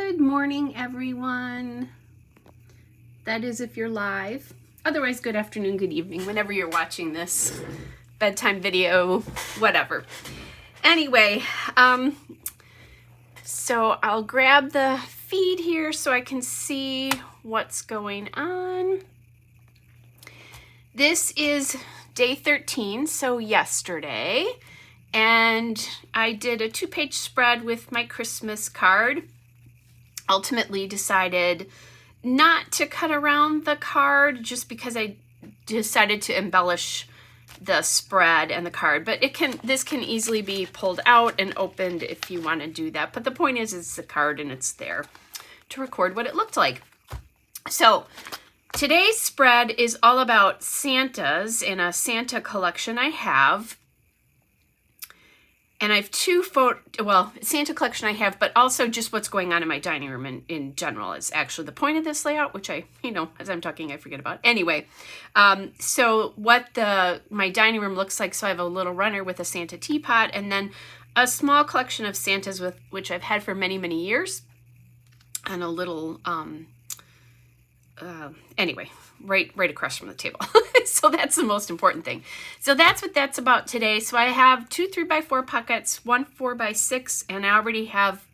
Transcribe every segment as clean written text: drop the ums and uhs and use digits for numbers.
Good morning, everyone. That is if you're live. Otherwise, good afternoon, good evening, whenever you're watching this bedtime video, whatever. Anyway, so I'll grab the feed here so I can see what's going on. This is day 13, so yesterday, and I did a 2-page spread with my Christmas card. Ultimately decided not to cut around the card just because I decided to embellish the spread and the card, but this can easily be pulled out and opened if you want to do that. But the point is, it's the card and it's there to record what it looked like. So today's spread is all about Santas in a Santa collection I have. And I have Santa collection I have, but also just what's going on in my dining room in general is actually the point of this layout, which as I'm talking, I forget about. Anyway, so what my dining room looks like, so I have a little runner with a Santa teapot, and then a small collection of Santas which I've had for many, many years, and a little, anyway, right across from the table. So that's the most important thing. So that's what that's about today. So I have 2 3x4 pockets, 1 4x6, and I already have,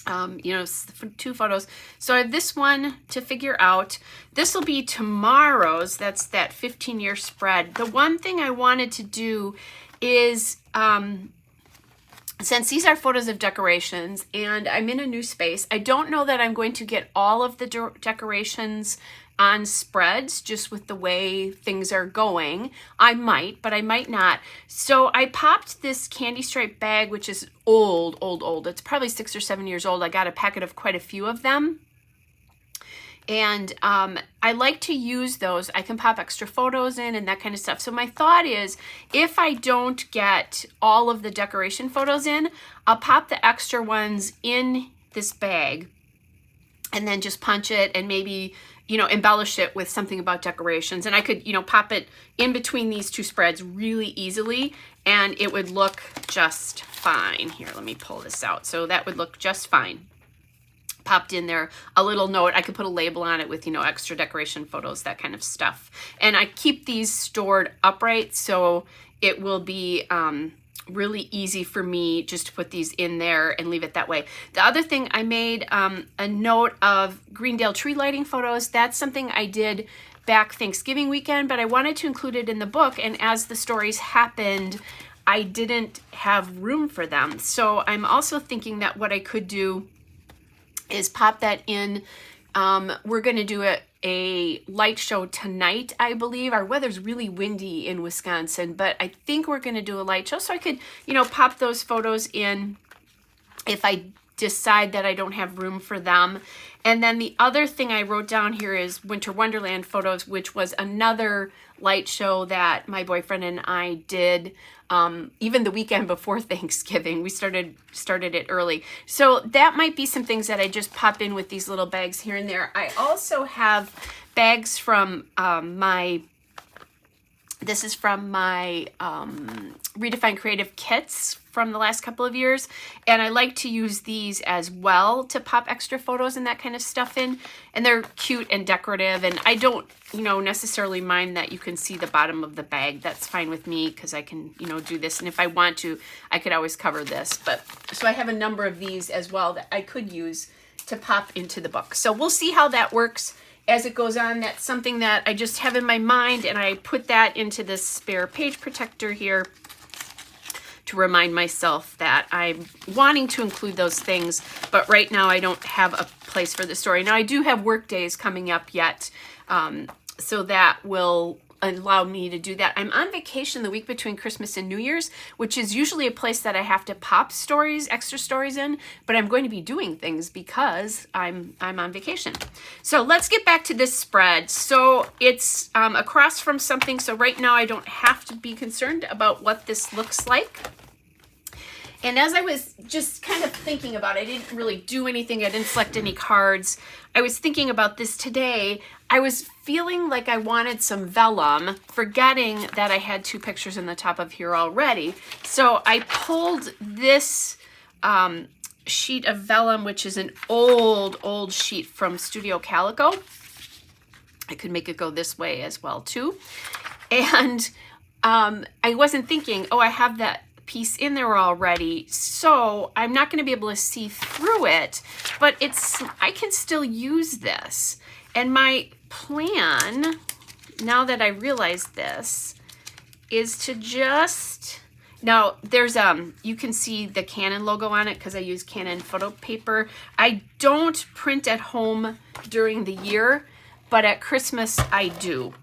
2 photos. So I have this one to figure out. This will be tomorrow's. That's that 15-year spread. The one thing I wanted to do is, since these are photos of decorations and I'm in a new space, I don't know that I'm going to get all of the decorations on spreads just with the way things are going. I might, but I might not. So I popped this candy stripe bag, which is old. It's probably 6 or 7 years old. I got a packet of quite a few of them. And I like to use those. I can pop extra photos in and that kind of stuff. So my thought is, if I don't get all of the decoration photos in, I'll pop the extra ones in this bag and then just punch it and maybe, embellish it with something about decorations. And I could, pop it in between these 2 spreads really easily, and it would look just fine. Here, let me pull this out. So that would look just fine. Popped in there a little note. I could put a label on it with, extra decoration photos, that kind of stuff. And I keep these stored upright, so it will be really easy for me just to put these in there and leave it that way. The other thing, I made a note of Greendale tree lighting photos. That's something I did back Thanksgiving weekend, but I wanted to include it in the book, and as the stories happened, I didn't have room for them. So I'm also thinking that what I could do is pop that in. We're going to do a light show tonight, I believe. Our weather's really windy in Wisconsin, but I think we're going to do a light show, so I could, pop those photos in if I decide that I don't have room for them. And then the other thing I wrote down here is Winter Wonderland photos, which was another light show that my boyfriend and I did even the weekend before Thanksgiving. We started it early. So that might be some things that I just pop in with these little bags here and there. I also have bags from this is from my Redefine Creative kits from the last couple of years, and I like to use these as well to pop extra photos and that kind of stuff in, and they're cute and decorative, and I don't necessarily mind that you can see the bottom of the bag. That's fine with me because I can do this, and if I want to, I could always cover this. But so I have a number of these as well that I could use to pop into the book. So we'll see how that works as it goes on. That's something that I just have in my mind, and I put that into this spare page protector here to remind myself that I'm wanting to include those things, but right now I don't have a place for the story. Now I do have work days coming up yet, so that will allow me to do that. I'm on vacation the week between Christmas and New Year's, which is usually a place that I have to pop extra stories in, but I'm going to be doing things because I'm on vacation. So let's get back to this spread. So it's across from something, so right now I don't have to be concerned about what this looks like. And as I was just kind of thinking about it, I didn't really do anything. I didn't select any cards. I was thinking about this today. I was feeling like I wanted some vellum, forgetting that I had 2 pictures in the top of here already. So I pulled this sheet of vellum, which is an old sheet from Studio Calico. I could make it go this way as well too. And I wasn't thinking, oh, I have that piece in there already, so I'm not going to be able to see through it, but I can still use this. And my plan, now that I realize this, is to just, now there's, you can see the Canon logo on it because I use Canon photo paper. I don't print at home during the year, but at Christmas I do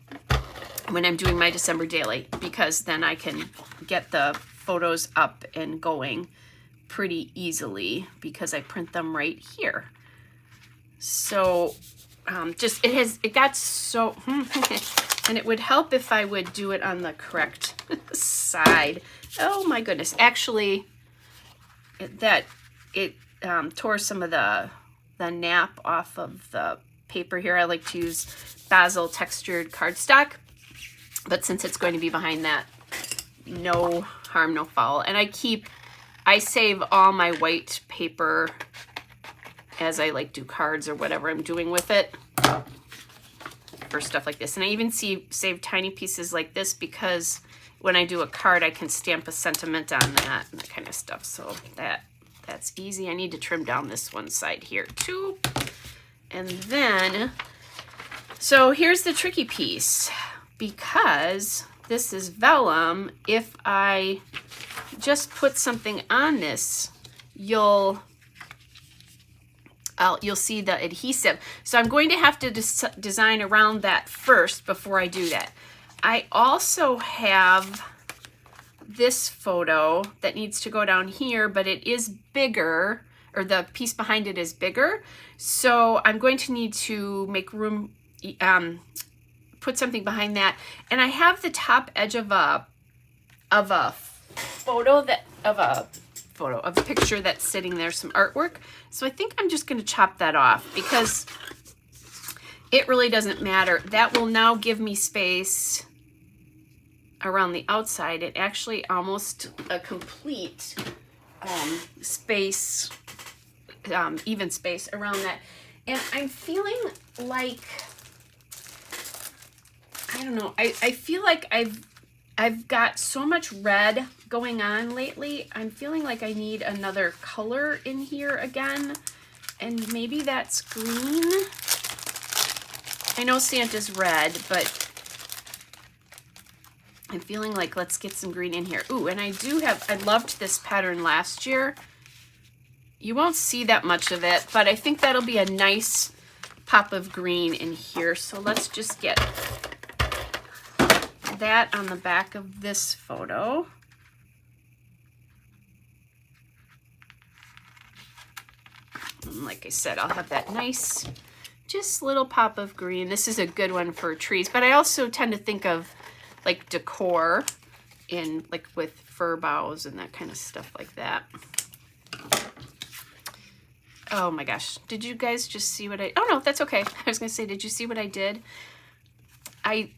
when I'm doing my December daily, because then I can get the photos up and going pretty easily because I print them right here. So it got so, and it would help if I would do it on the correct side. Oh my goodness. Actually, it tore some of the nap off of the paper here. I like to use Basil textured cardstock, but since it's going to be behind that, no harm, no foul. And I save all my white paper as I like do cards or whatever I'm doing with it for stuff like this. And I even save tiny pieces like this because when I do a card, I can stamp a sentiment on that and that kind of stuff. So that's easy. I need to trim down this one side here too. And then, so here's the tricky piece. Because this is vellum, if I just put something on this, you'll see the adhesive. So I'm going to have to design around that first before I do that. I also have this photo that needs to go down here, but it is bigger, or the piece behind it is bigger. So I'm going to need to make room, put something behind that. And I have the top edge of a picture that's sitting there, some artwork. So I think I'm just going to chop that off because it really doesn't matter. That will now give me space around the outside. It actually almost a complete space, even space around that. And I'm feeling like, I don't know, I feel like I've got so much red going on lately. I'm feeling like I need another color in here again. And maybe that's green. I know Santa's red, but I'm feeling like let's get some green in here. Ooh, and I loved this pattern last year. You won't see that much of it, but I think that'll be a nice pop of green in here. So let's just get that on the back of this photo. And like I said, I'll have that nice, just little pop of green. This is a good one for trees, but I also tend to think of like decor in like with fir boughs and that kind of stuff like that. Oh my gosh, did you guys just see what oh no, that's okay. I was gonna say, did you see what I did? I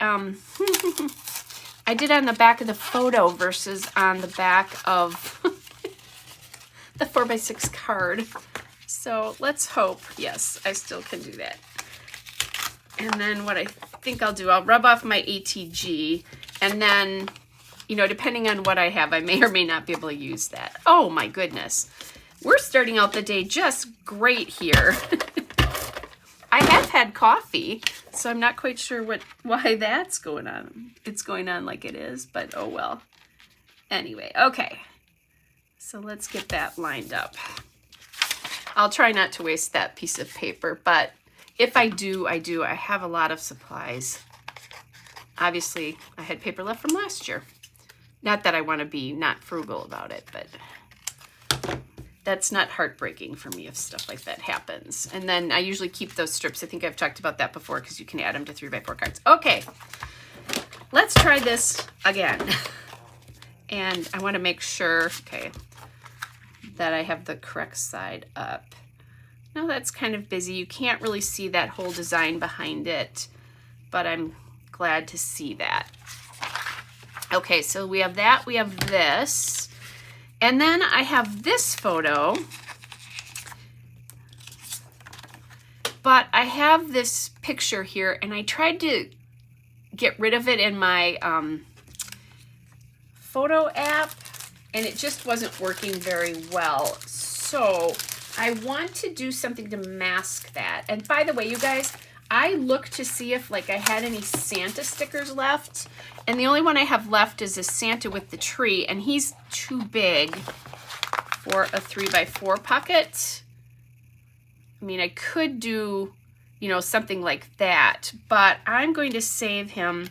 did on the back of the photo versus on the back of the 4x6 card. So let's hope, yes, I still can do that. And then what I think I'll do, I'll rub off my ATG, and then, you know, depending on what I have, I may or may not be able to use that. Oh my goodness. We're starting out the day just great here. I have had coffee, so I'm not quite sure why that's going on. It's going on like it is, but oh well. Anyway, okay. So let's get that lined up. I'll try not to waste that piece of paper, but if I do, I do. I have a lot of supplies. Obviously, I had paper left from last year. Not that I want to be not frugal about it, but that's not heartbreaking for me if stuff like that happens. And then I usually keep those strips. I think I've talked about that before because you can add them to 3x4 cards. Okay, let's try this again. And I want to make sure, okay, that I have the correct side up. Now that's kind of busy. You can't really see that whole design behind it, but I'm glad to see that. Okay, so we have that, we have this. And then I have this photo, But I have this picture here, and I tried to get rid of it in my photo app, and it just wasn't working very well. So I want to do something to mask that. And by the way, you guys, I looked to see if like I had any Santa stickers left, and the only one I have left is a Santa with the tree, and he's too big for a 3x4 pocket. I mean, I could do, you know, something like that, but I'm going to save him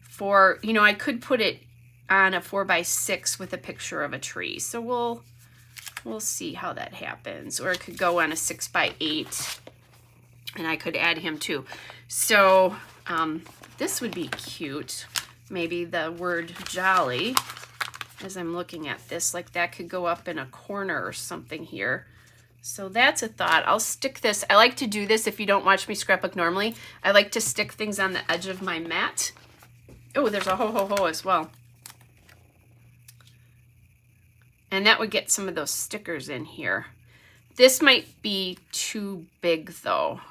for, you know, I could put it on a 4x6 with a picture of a tree. So we'll see how that happens. Or it could go on a 6x8, and I could add him too. So this would be cute. Maybe the word jolly, as I'm looking at this, like that could go up in a corner or something here. So that's a thought. I'll stick this. I like to do this if you don't watch me scrapbook normally. I like to stick things on the edge of my mat. Oh, there's a ho-ho-ho as well. And that would get some of those stickers in here. This might be too big though.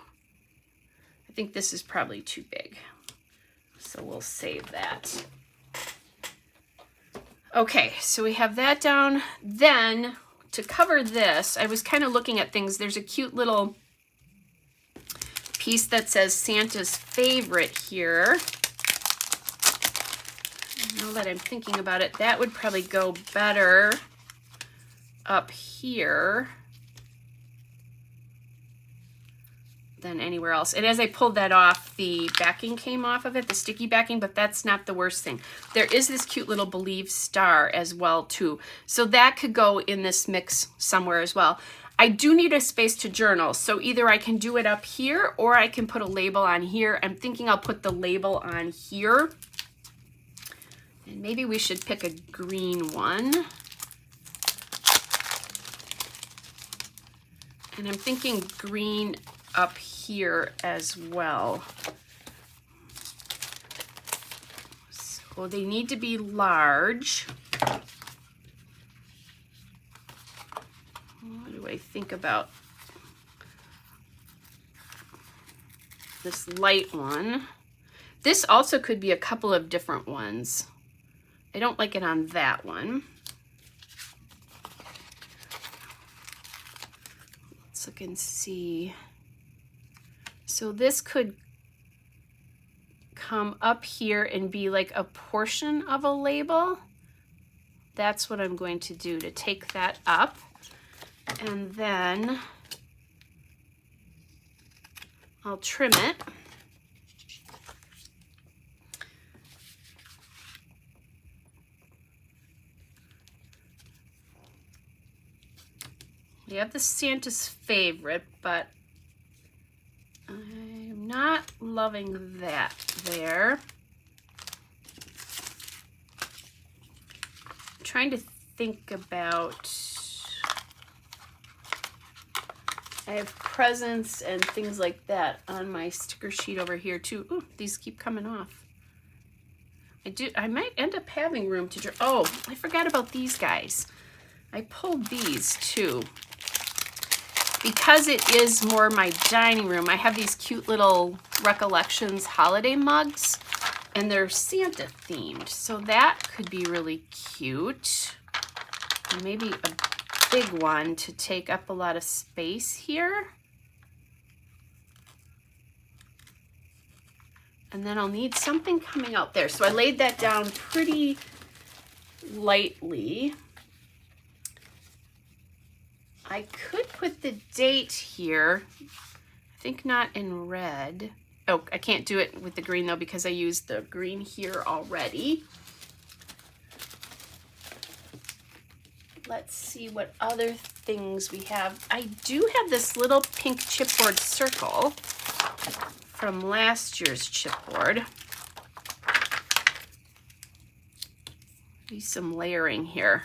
I think this is probably too big. So we'll save that. Okay, so we have that down. Then to cover this, I was kind of looking at things. There's a cute little piece that says Santa's favorite here. Now that I'm thinking about it, that would probably go better up here than anywhere else. And as I pulled that off, the backing came off of it, the sticky backing, but that's not the worst thing. There is this cute little Believe star as well too. So that could go in this mix somewhere as well. I do need a space to journal, so either I can do it up here or I can put a label on here. I'm thinking I'll put the label on here. And maybe we should pick a green one. And I'm thinking green up here as well. So they need to be large. What do I think about this light one? This also could be a couple of different ones. I don't like it on that one. Let's look and see. So this could come up here and be like a portion of a label. That's what I'm going to do, to take that up. And then I'll trim it. We have the Santa's favorite, but I'm not loving that there. I'm trying to think about, I have presents and things like that on my sticker sheet over here too. Ooh, these keep coming off. I might end up having room to draw. Oh, I forgot about these guys. I pulled these too. Because it is more my dining room, I have these cute little Recollections holiday mugs, and they're Santa themed. So that could be really cute. And maybe a big one to take up a lot of space here. And then I'll need something coming out there. So I laid that down pretty lightly. I could put the date here. I think not in red. Oh, I can't do it with the green though because I used the green here already. Let's see what other things we have. I do have this little pink chipboard circle from last year's chipboard. Maybe some layering here.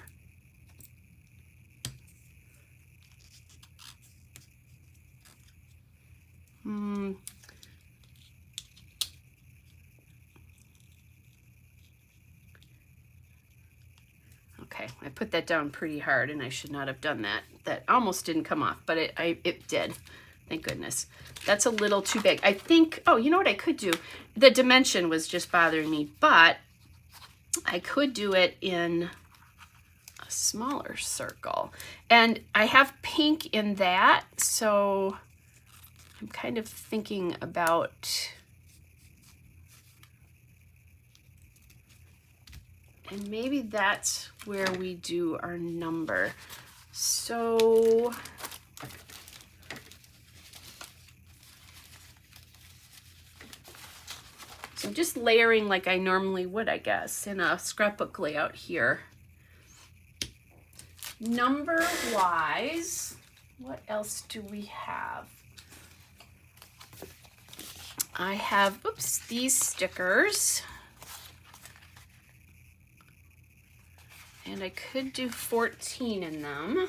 Okay, I put that down pretty hard and I should not have done that. That almost didn't come off, but it did. Thank goodness. That's a little too big. I think, oh, you know what I could do? The dimension was just bothering me, but I could do it in a smaller circle. And I have pink in that, so I'm kind of thinking about, and maybe that's where we do our number. So I'm just layering like I normally would, I guess, in a scrapbook layout here. Number wise, what else do we have? I have, oops, these stickers. And I could do 14 in them.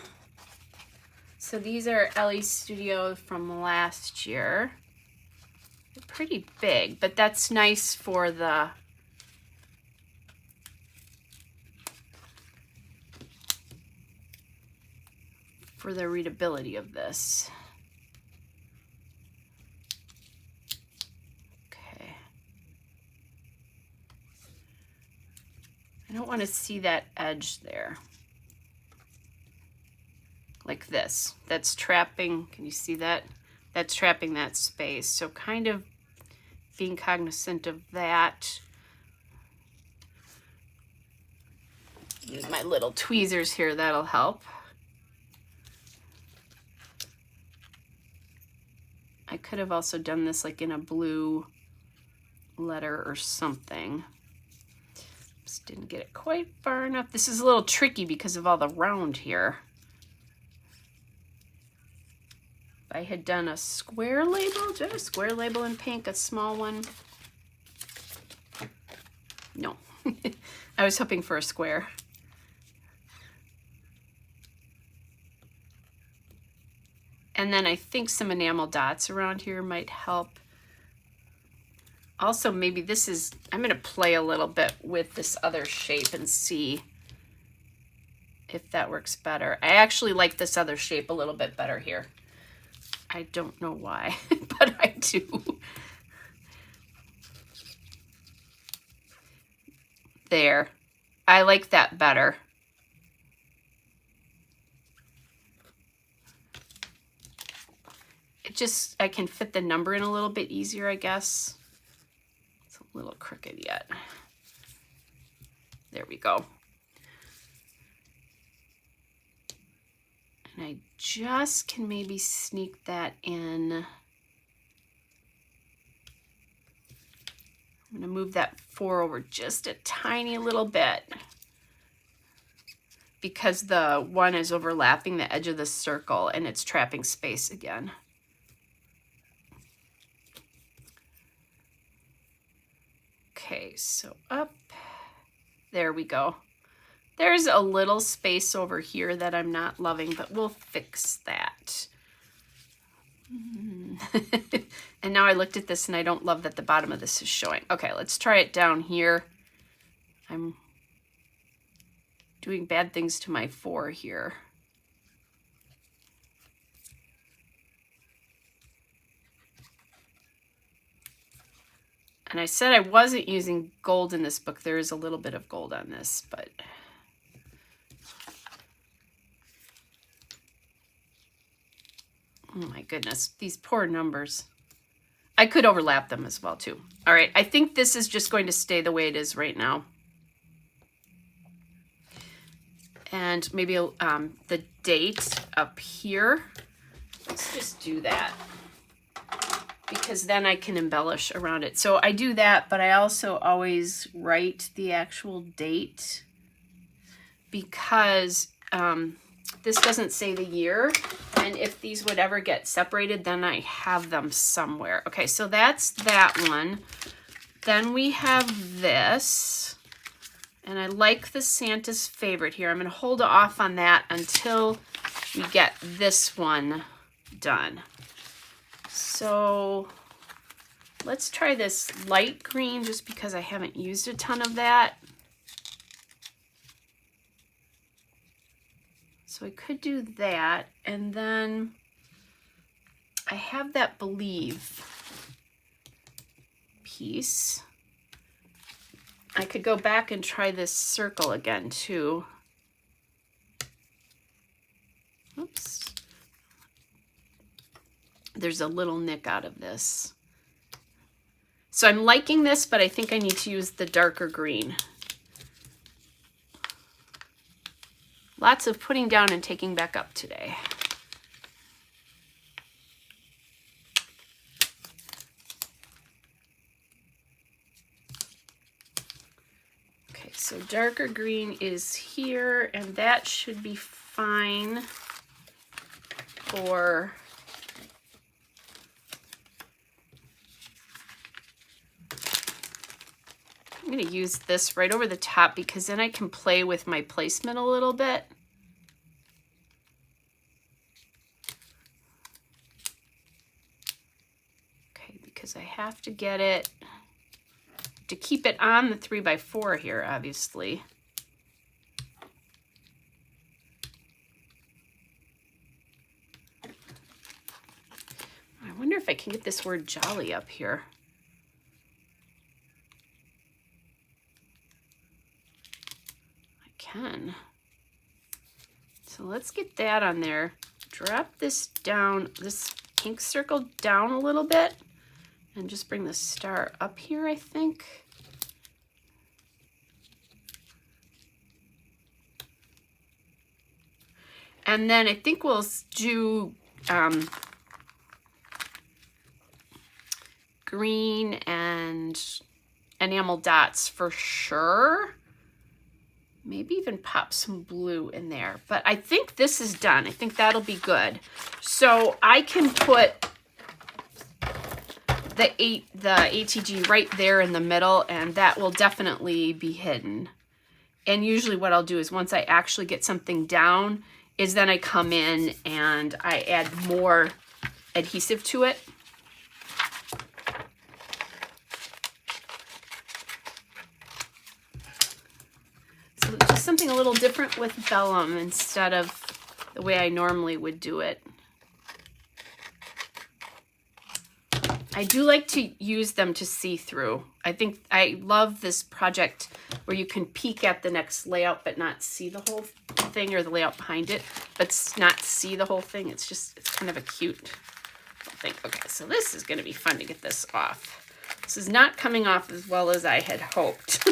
So these are Ellie Studio from last year. They're pretty big, but that's nice for the readability of this. Okay. I don't want to see that edge there. Like this. That's trapping, can you see that? That's trapping that space. So kind of being cognizant of that. Use my little tweezers here, that'll help. I could have also done this like in a blue letter or something. Just didn't get it quite far enough. This is a little tricky because of all the round here. If I had done a square label, do I have a square label in pink, a small one? No, I was hoping for a square. And then I think some enamel dots around here might help. Also, maybe this is, I'm gonna play a little bit with this other shape and see if that works better. I actually like this other shape a little bit better here. I don't know why, but I do. There, I like that better. It just, I can fit the number in a little bit easier, I guess. It's a little crooked yet. There we go. And I just can maybe sneak that in. I'm gonna move that 4 over just a tiny little bit because the 1 is overlapping the edge of the circle and it's trapping space again. Okay, so up, there we go. There's a little space over here that I'm not loving, but we'll fix that. And now I looked at this and I don't love that the bottom of this is showing. Okay, let's try it down here. I'm doing bad things to my 4 here. And I said I wasn't using gold in this book. There is a little bit of gold on this, but oh my goodness, these poor numbers. I could overlap them as well too. All right, I think this is just going to stay the way it is right now. And maybe the date up here. Let's just do that, because then I can embellish around it. So I do that, but I also always write the actual date because this doesn't say the year. And if these would ever get separated, then I have them somewhere. Okay, so that's that one. Then we have this. And I like the Santa's Favorite here. I'm going to hold off on that until we get this one done. So let's try this light green just because I haven't used a ton of that. So I could do that, and then I have that believe piece. I could go back and try this circle again too. Oops. There's a little nick out of this. So I'm liking this, but I think I need to use the darker green. Lots of putting down and taking back up today. Okay, so darker green is here, and that should be fine for I'm going to use this right over the top because then I can play with my placement a little bit. Okay, because I have to get it to keep it on the 3x4 here, obviously. I wonder if I can get this word jolly up here. Can. So let's get that on there. Drop this down, this pink circle down a little bit, and just bring the star up here, I think. And then I think we'll do green and enamel dots for sure. Maybe even pop some blue in there. But I think this is done. I think that'll be good. So I can put the ATG right there in the middle, and that will definitely be hidden. And usually what I'll do is once I actually get something down, is then I come in and I add more adhesive to it. So just something a little different with vellum instead of the way I normally would do it. I do like to use them to see through. I think I love this project where you can peek at the next layout but not see the whole thing, or the layout behind it, but not see the whole thing. It's kind of a cute thing. Okay, so this is going to be fun to get this off. This is not coming off as well as I had hoped.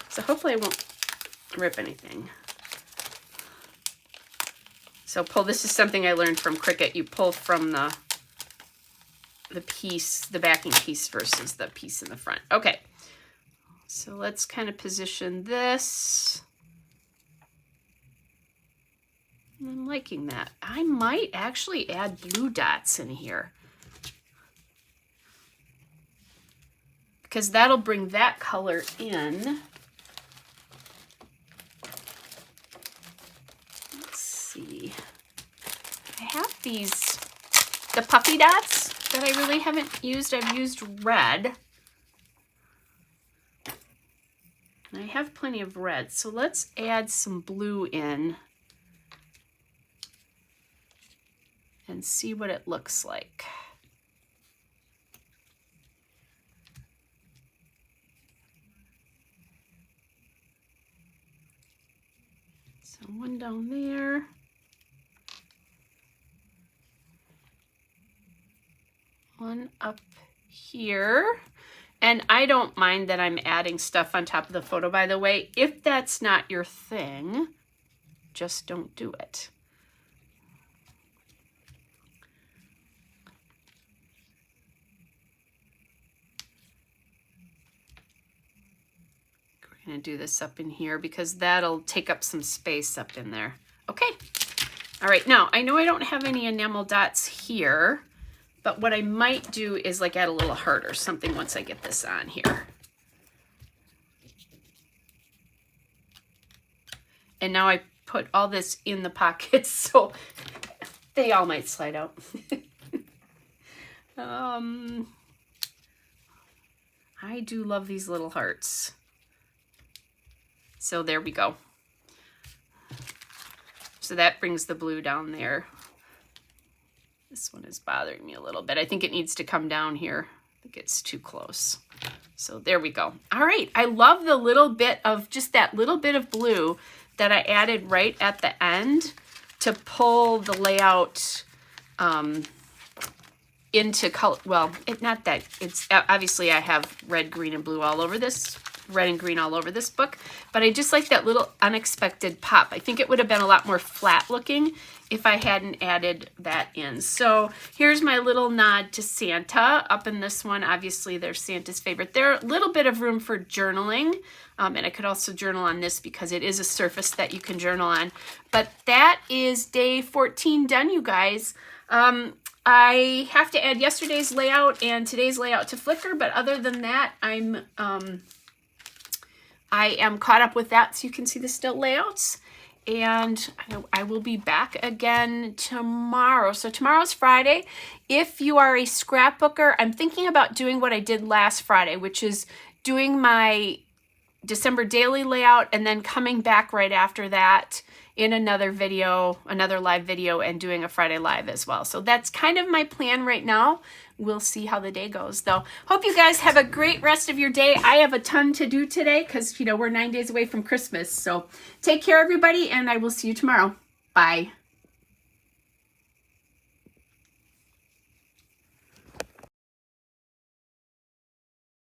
So hopefully I won't rip anything. So this is something I learned from Cricut. You pull from the piece, the backing piece versus the piece in the front. Okay, so let's kind of position this. I'm liking that. I might actually add blue dots in here, because that'll bring that color in. Let's see. I have the puffy dots that I really haven't used. I've used red. And I have plenty of red. So let's add some blue in and see what it looks like. So one down there. One up here. And I don't mind that I'm adding stuff on top of the photo, by the way. If that's not your thing, just don't do it. We're going to do this up in here because that'll take up some space up in there. Okay. All right. Now, I know I don't have any enamel dots here, but what I might do is like add a little heart or something once I get this on here. And now I put all this in the pockets, so they all might slide out. I do love these little hearts. So there we go. So that brings the blue down there. This one is bothering me a little bit. I think it needs to come down here. I think it's too close. So there we go. All right, I love the little bit of, just that little bit of blue that I added right at the end to pull the layout into color. Well, not that, it's obviously I have red, green, and blue all over this, red and green all over this book, but I just like that little unexpected pop. I think it would have been a lot more flat looking if I hadn't added that in. So here's my little nod to Santa up in this one. Obviously there's Santa's favorite. There's a little bit of room for journaling, and I could also journal on this because it is a surface that you can journal on. But that is day 14 done, you guys. I have to add yesterday's layout and today's layout to Flickr, but other than that, I am caught up with that, so you can see the still layouts. And I will be back again tomorrow. So tomorrow's Friday. If you are a scrapbooker, I'm thinking about doing what I did last Friday, which is doing my December daily layout and then coming back right after that in another video, another live video, and doing a Friday live as well. So that's kind of my plan right now. We'll see how the day goes, though. Hope you guys have a great rest of your day. I have a ton to do today because, you know, we're 9 days away from Christmas. So take care, everybody, and I will see you tomorrow. Bye.